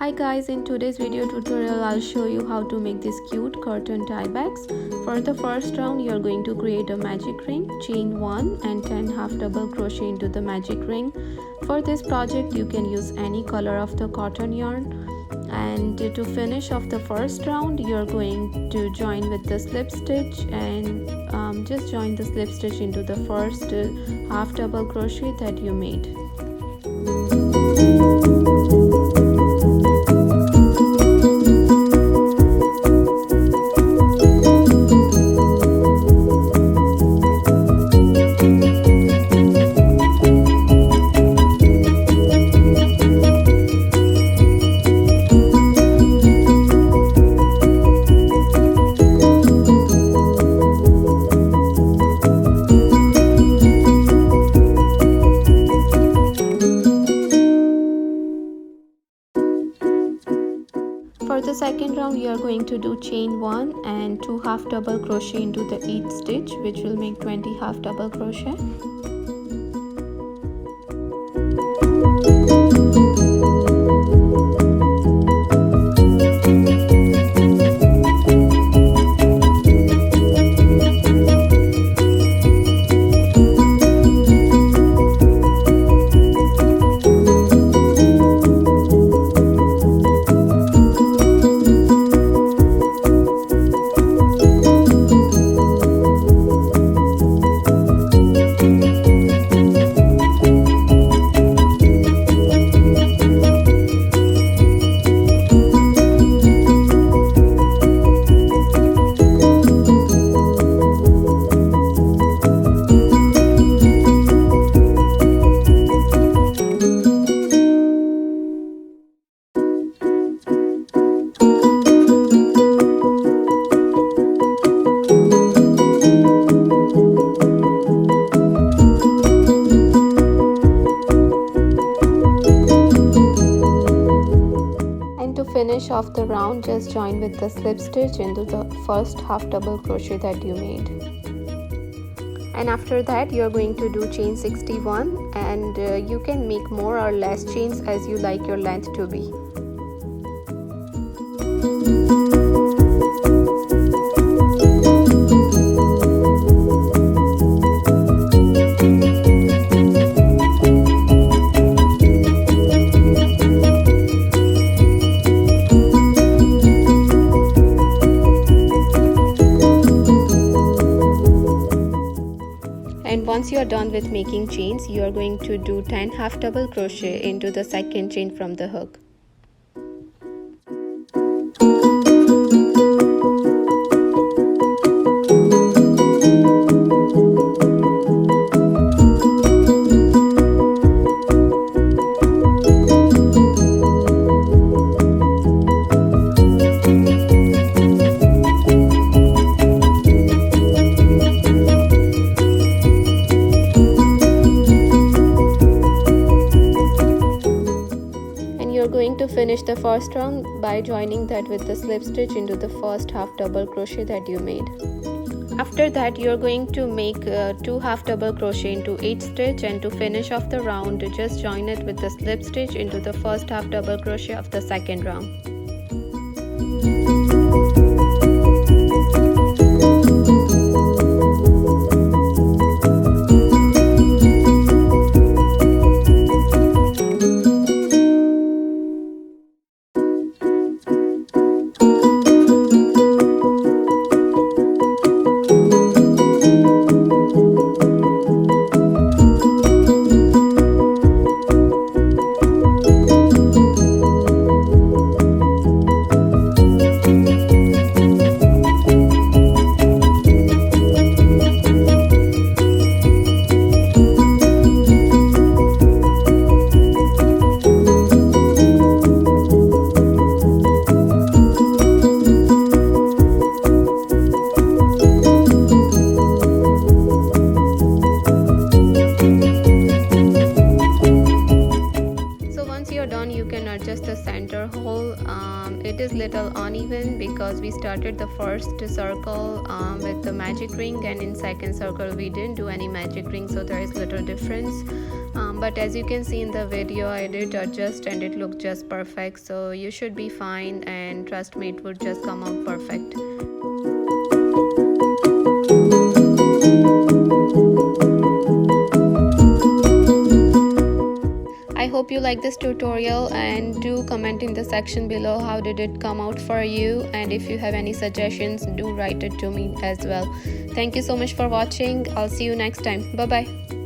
Hi guys, in today's video tutorial I'll show you how to make these cute curtain tie bags. For the first round you're going to create a magic ring, chain 1 and 10 half double crochet into the magic ring. For this project you can use any color of the cotton yarn, and to finish off the first round you're going to join with the slip stitch and just join the slip stitch into the first half double crochet that you made. For the second round you are going to do chain 1 and 2 half double crochet into the each stitch, which will make 20 half double crochet. Finish off the round, just join with the slip stitch into the first half double crochet that you made, and after that you're going to do chain 61, and you can make more or less chains as you like your length to be. And once you are done with making chains, you are going to do 10 half double crochet into the second chain from the hook. Going to finish the first round by joining that with the slip stitch into the first half double crochet that you made. After that you're going to make 2 half double crochet into each stitch, and to finish off the round just join it with the slip stitch into the first half double crochet of the second round. Adjust the center hole. It is little uneven because we started the first circle with the magic ring, and in second circle we didn't do any magic ring, so there is little difference, but as you can see in the video, I did adjust and it looked just perfect. So you should be fine, and trust me, it would just come out perfect. I hope you like this tutorial, and do comment in the section below how did it come out for you, and if you have any suggestions, do write it to me as well. Thank you so much for watching. I'll see you next time. Bye bye.